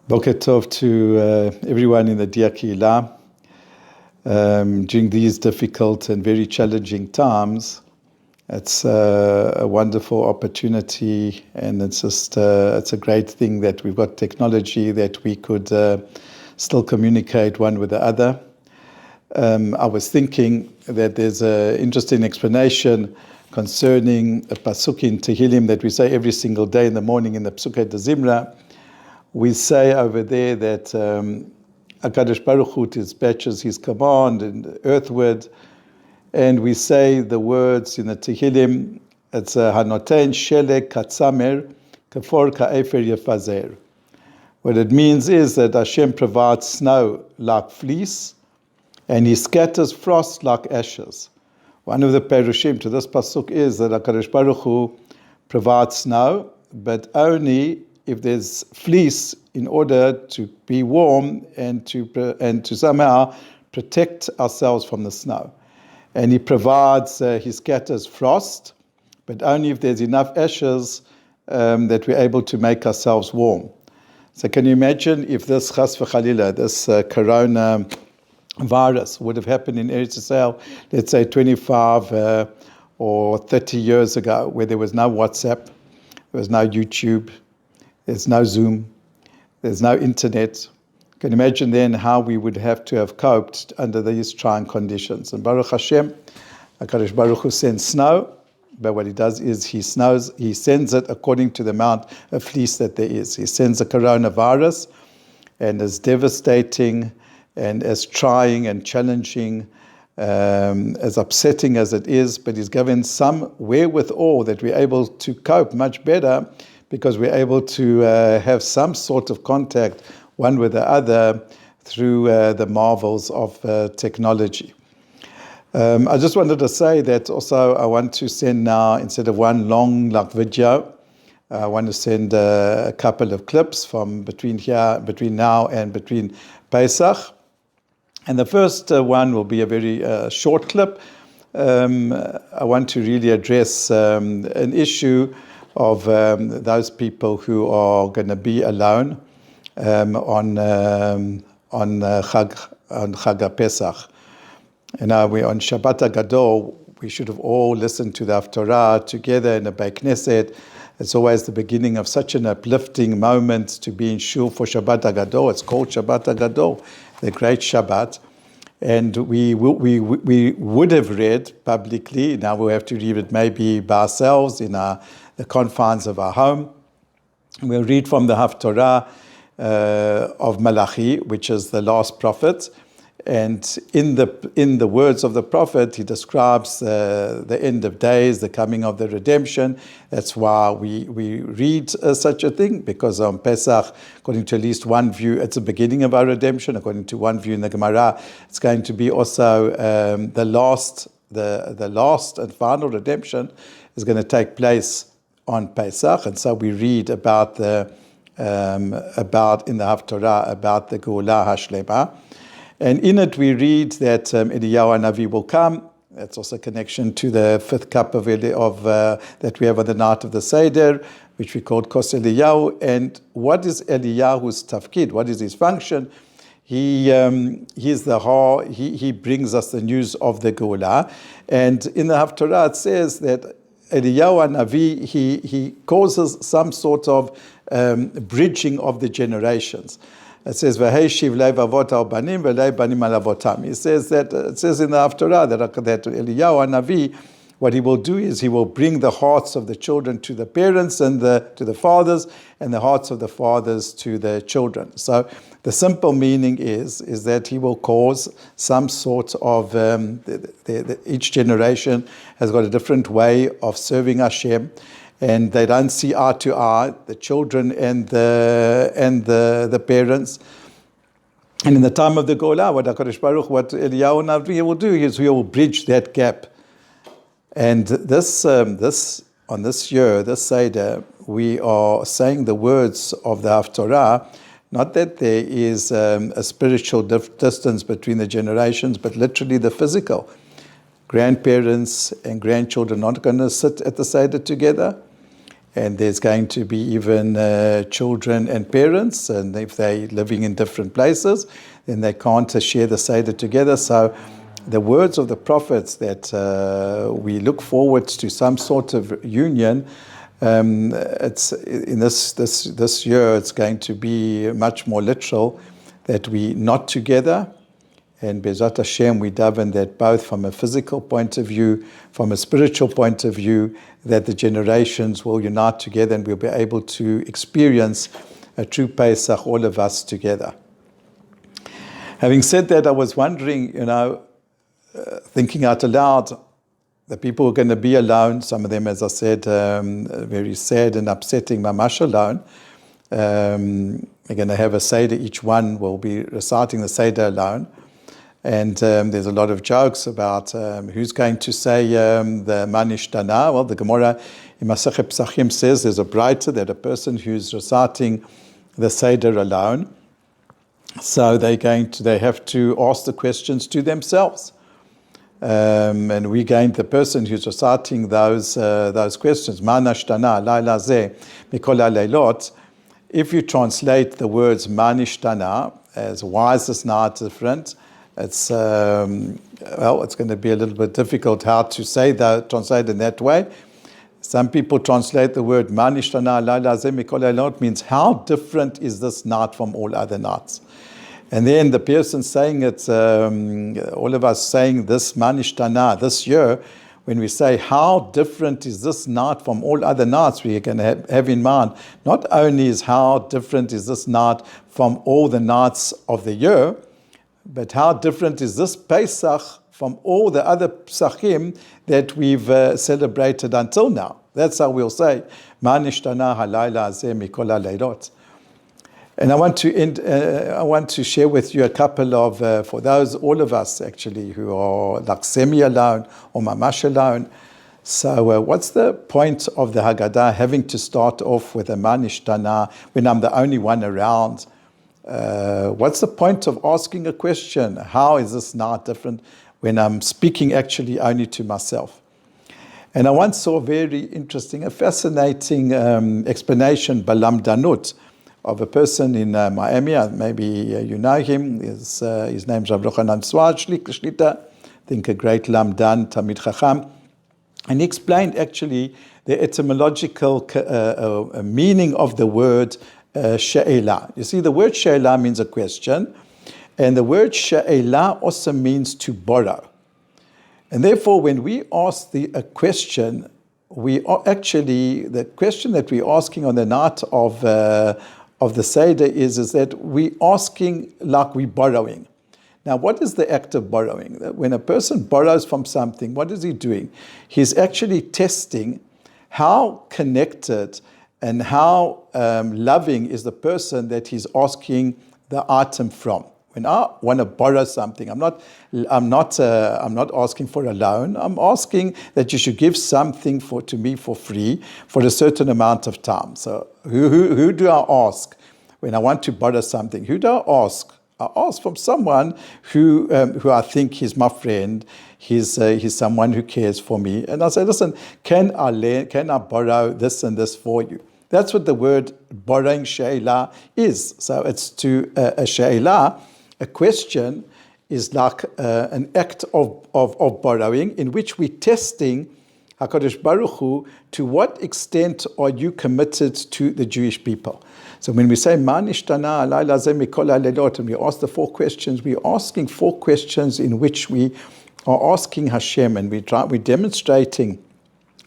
Boker Tov to everyone in the Dia Kehillah. During these difficult and very challenging times, it's a wonderful opportunity, and it's just it's a great thing that we've got technology that we could still communicate one with the other. I was thinking that there's an interesting explanation concerning a pasuk in Tehillim that we say every single day in the morning in the Psukei de Zimra. We say over there that HaKadosh Baruch Hu dispatches His command and earthward, and we say the words in the Tehillim, it's Hanoten Shelek Katzamer Kafor Ka'efer Yefazer. What it means is that Hashem provides snow like fleece, and He scatters frost like ashes. One of the perushim to this pasuk is that HaKadosh Baruch Hu provides snow, but only if there's fleece in order to be warm and to somehow protect ourselves from the snow. And He provides, He scatters frost, but only if there's enough ashes that we're able to make ourselves warm. So can you imagine if this chas v'chalila, this corona virus would have happened in Eretz Yisrael, let's say 25 or 30 years ago, where there was no WhatsApp, there was no YouTube, there's no Zoom, there's no internet. Can you imagine then how we would have to have coped under these trying conditions? And Baruch Hashem, HaKadosh Baruch Hu sends snow, but what He does is He sends it according to the amount of fleece that there is. He sends the coronavirus, and as devastating and as trying and challenging, as upsetting as it is, but He's given some wherewithal that we're able to cope much better, because we're able to have some sort of contact one with the other through the marvels of technology. I just wanted to say that also I want to send now, instead of one long video, I want to send a couple of clips from between now and between Pesach. And the first one will be a very short clip. I want to really address an issue of those people who are going to be alone on Chag HaPesach. You know, we're on Shabbat HaGadol. We should have all listened to the Haftarah together in a Beit Knesset. It's always the beginning of such an uplifting moment to be in shul for Shabbat HaGadol. It's called Shabbat HaGadol, the great Shabbat. And we would have read publicly. Now we have to read it maybe by ourselves in the confines of our home. We'll read from the Haftarah of Malachi, which is the last prophet. And in the words of the prophet, he describes the end of days, the coming of the redemption. That's why we read such a thing, because on Pesach, according to at least one view, it's the beginning of our redemption. According to one view in the Gemara, it's going to be also the last and final redemption is going to take place on Pesach. And so we read about in the Haftarah about the Geula Hashlema. And in it we read that Eliyahu Hanavi will come. That's also a connection to the fifth cup of that we have on the night of the Seder, which we called Kos Eliyahu. And what is Eliyahu's tafkid? What is his function? He brings us the news of the Geula. And in the Haftarah it says that Eliyahu Hanavi, he causes some sort of bridging of the generations. It says, "V'heishiv le'avot al banim v'lei banim al avotam." It says in the Haftarah that Eliyahu Hanavi, what he will do is he will bring the hearts of the children to the parents and to the fathers, and the hearts of the fathers to the children. So the simple meaning is that he will cause some sort of each generation has got a different way of serving Hashem, and they don't see eye to eye, the children and the parents. And in the time of the Geula, what Eliyahu Hanavi will do is he will bridge that gap. And this year, this Seder, we are saying the words of the Haftarah, not that there is a spiritual distance between the generations, but literally the physical. Grandparents and grandchildren are not going to sit at the Seder together. and there's going to be even children and parents, and if they're living in different places, then they can't share the Seder together. So the words of the prophets that we look forward to some sort of union, it's in this year it's going to be much more literal, that we not together. And Bezrat Hashem, we daven that both from a physical point of view, from a spiritual point of view, that the generations will unite together and we'll be able to experience a true Pesach, all of us together. Having said that, I was wondering, thinking out aloud, the people who are going to be alone, some of them, as I said, very sad and upsetting, mamash alone. They're going to have a Seder, each one will be reciting the Seder alone. And there's a lot of jokes about who's going to say the Ma Nishtana. Well, the Gemara in Masechet Pesachim says there's a brighter, that a person who's reciting the Seder alone. So they have to ask the questions to themselves. And we gain the person who's reciting those questions. Ma Nishtana, Laila Zeh, Mikol HaLeilot. If you translate the words Ma Nishtana as why is this not different, it's going to be a little bit difficult how to say that, translate in that way. Some people translate the word Ma Nishtana Laila Zeh Mikol HaLeilot means how different is this night from all other nights. And then the person saying it, all of us saying this Ma Nishtana this year, when we say how different is this night from all other nights, we are going to have in mind not only is how different is this night from all the nights of the year, but how different is this Pesach from all the other Pesachim that we've celebrated until now. That's how we'll say, Ma Nishtana halayla hazeh mikol haleilot. And I want to share with you a couple of, for those, all of us actually, who are like semi-alone or mamash alone. So what's the point of the Haggadah having to start off with a Ma Nishtana when I'm the only one around? What's the point of asking a question? How is this not different when I'm speaking actually only to myself? And I once saw a very interesting, a fascinating explanation, Balamdanut, of a person in Miami. Maybe you know him. His name's Rav Yochanan Shlita, I think a great Lamdan, Tamid Chacham. And he explained actually the etymological meaning of the word she'ela. You see, the word she'ela means a question, and the word she'ela also means to borrow. And therefore, when we ask a question, we are actually, the question that we're asking on the night of the Seder is that we're asking like we're borrowing. Now, what is the act of borrowing? When a person borrows from something, what is he doing? He's actually testing how connected and how loving is the person that he's asking the item from. When I want to borrow something, I'm not asking for a loan. I'm asking that you should give something to me for free for a certain amount of time. So who do I ask when I want to borrow something? Who do I ask? I ask from someone who I think is my friend. He's someone who cares for me, and I say, listen, can I borrow this and this for you? That's what the word borrowing she'ela is. So it's to a she'ela. A question is like an act of borrowing in which we're testing HaKadosh Baruch Hu, to what extent are you committed to the Jewish people? So when we say Ma Nishtana halayla hazeh mikol haleilot, and we ask the 4 questions, we're asking 4 questions in which we are asking Hashem, and we're demonstrating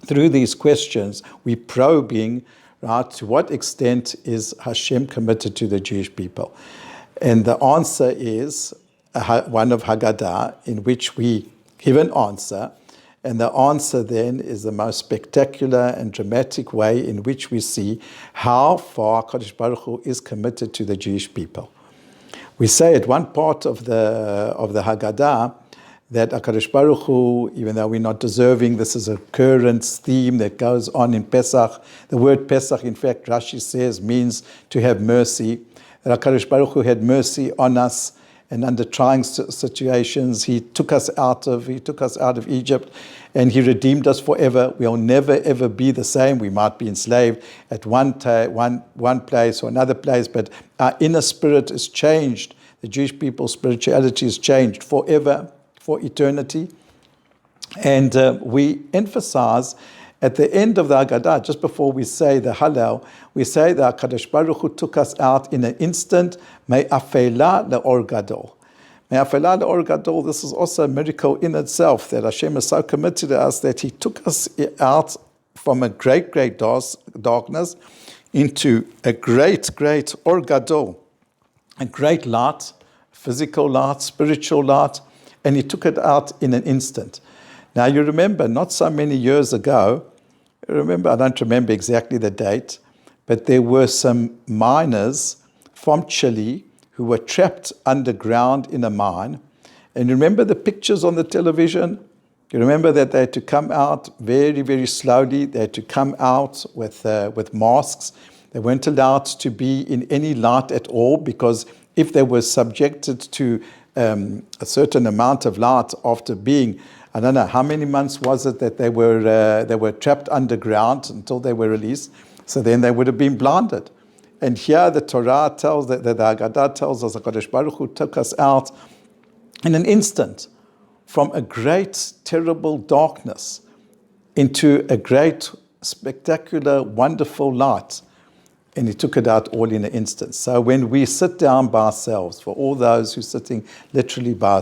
through these questions, we're probing, right, to what extent is Hashem committed to the Jewish people? And the answer is one of Haggadah, in which we give an answer, and the answer then is the most spectacular and dramatic way in which we see how far Kadosh Baruch Hu is committed to the Jewish people. We say at one part of the Haggadah that HaKadosh Baruch Hu, even though we're not deserving, this is a current theme that goes on in Pesach. The word Pesach, in fact, Rashi says, means to have mercy. That HaKadosh Baruch Hu had mercy on us, and under trying situations. He took us out of Egypt, and He redeemed us forever. We'll never ever be the same. We might be enslaved at one place or another place, but our inner spirit is changed. The Jewish people's spirituality is changed forever, for eternity. And we emphasize at the end of the Haggadah, just before we say the Hallel, we say that HaKadosh Baruch Hu took us out in an instant. Me'afela le'or gadol. Me'afela le'or gadol. This is also a miracle in itself, that Hashem is so committed to us that He took us out from a great, great darkness into a great, great or gadol, a great light, physical light, spiritual light, and He took it out in an instant. Now you remember, not so many years ago, I don't remember exactly the date, but there were some miners from Chile who were trapped underground in a mine. And remember the pictures on the television? You remember that they had to come out very, very slowly. They had to come out with masks. They weren't allowed to be in any light at all, because if they were subjected to a certain amount of light after being, I don't know how many months was it that they were trapped underground until they were released. So then they would have been blinded. And here the Torah tells that the Haggadah tells us that HaKadosh Baruch Hu took us out in an instant from a great, terrible darkness into a great, spectacular, wonderful light. And He took it out all in an instant. So when we sit down by ourselves, for all those who are sitting literally by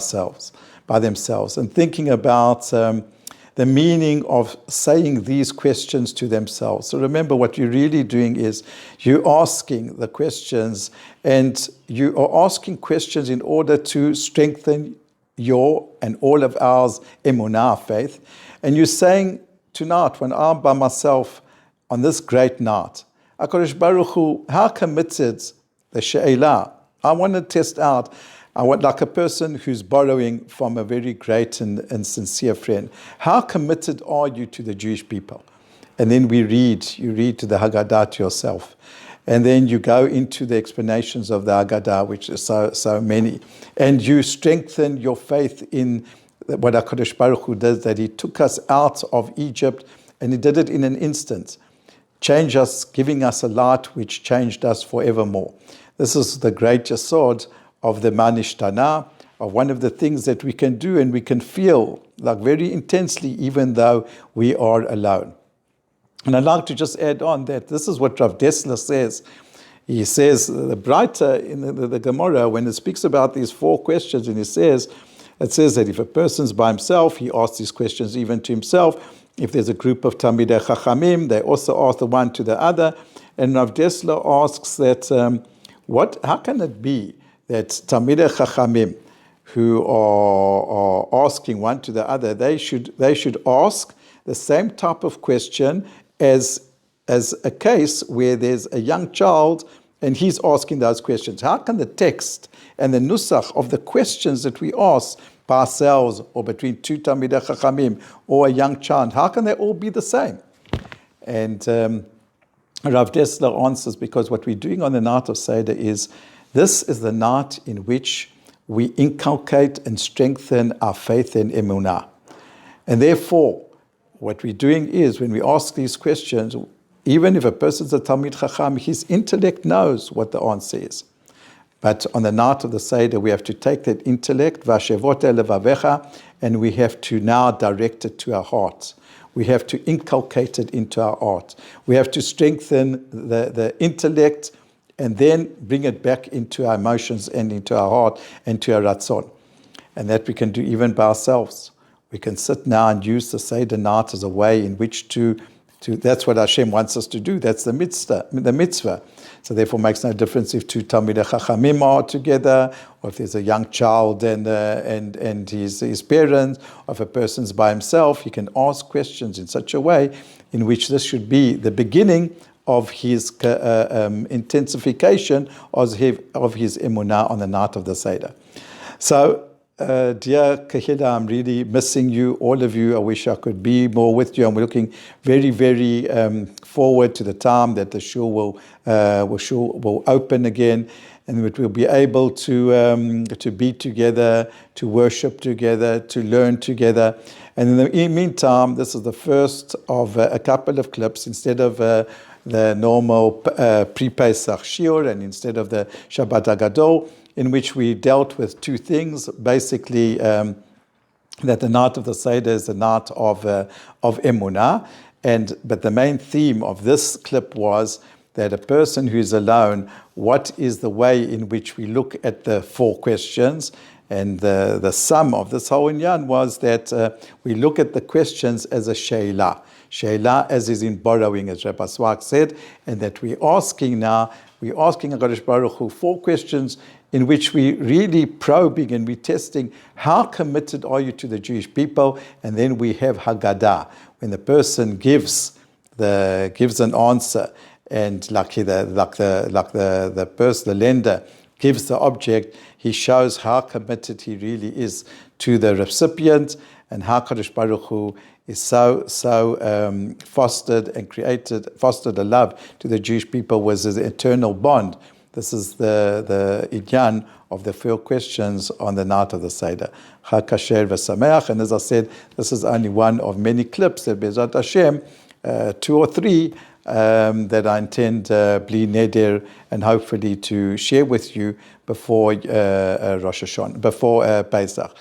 themselves, and thinking about the meaning of saying these questions to themselves. So remember, what you're really doing is you're asking the questions, and you are asking questions in order to strengthen your and all of ours emunah, faith. And you're saying tonight, when I'm by myself on this great night, HaKadosh Baruch Hu, how committed the she'elah? I want to test out. I want, like a person who's borrowing from a very great and sincere friend, how committed are you to the Jewish people? And then you read to the Haggadah to yourself. And then you go into the explanations of the Haggadah, which is so many. And you strengthen your faith in what HaKadosh Baruch Hu does, that He took us out of Egypt, and He did it in an instant. Change us, giving us a light which changed us forevermore. This is the great yesod of the Ma Nishtana, of one of the things that we can do and we can feel like very intensely, even though we are alone. And I'd like to just add on that this is what Rav Dessler says. He says, the brighter in the Gemara, when it speaks about these four questions, and it says that if a person's by himself, he asks these questions even to himself. If there's a group of Talmidei Chachamim, they also ask the one to the other. And Rav Dessler asks that, how can it be that Talmidei Chachamim, who are asking one to the other, they should ask the same type of question as a case where there's a young child and he's asking those questions? How can the text and the nusach of the questions that we ask by ourselves or between two Talmidei Chachamim or a young child, how can they all be the same? And Rav Dessler answers, because what we're doing on the night of Seder is, this is the night in which we inculcate and strengthen our faith in emunah. And therefore, what we're doing is, when we ask these questions, even if a person's a Talmid Chacham, his intellect knows what the answer is. But on the night of the Seder, we have to take that intellect, vashevot levavecha, and we have to now direct it to our hearts. We have to inculcate it into our heart. We have to strengthen the intellect and then bring it back into our emotions and into our heart and to our ratzon. And that we can do even by ourselves. We can sit now and use the Seder night as a way in which to that's what Hashem wants us to do. That's the mitzvah. So therefore it makes no difference if two Talmidei Chachamim are together, or if there's a young child and his parents, or if a person's by himself. He can ask questions in such a way in which this should be the beginning of his intensification of his emunah on the night of the Seder. So, dear Kehila, I'm really missing you, all of you. I wish I could be more with you. And we're looking very, very forward to the time that the shul will open again. and that we'll be able to be together, to worship together, to learn together. And in the meantime, this is the first of a couple of clips. Instead of the normal pre-Pesach shiur, and instead of the Shabbat Hagadol, in which we dealt with two things, basically that the night of the Seder is the night of Emunah, but the main theme of this clip was that a person who is alone, what is the way in which we look at the four questions? And the sum of this whole inyan was that we look at the questions as a sheila. Sheila, as is in borrowing, as Rabbi Swag said, and that we're asking HaKadosh Baruch Hu four questions in which we're really probing and we're testing how committed are you to the Jewish people. And then we have Haggadah, when the person gives an answer, and like the person, the lender, gives the object, he shows how committed he really is to the recipient, and how Kadosh Baruch Hu is so fostered a love to the Jewish people, was an eternal bond. This is the inyan of the four questions on the night of the Seder. Chag Kasher v'Sameach, and as I said, this is only one of many clips that Be'ezrat Hashem, 2 or 3, that I intend bli neder and hopefully to share with you before Rosh Hashanah, before Pesach.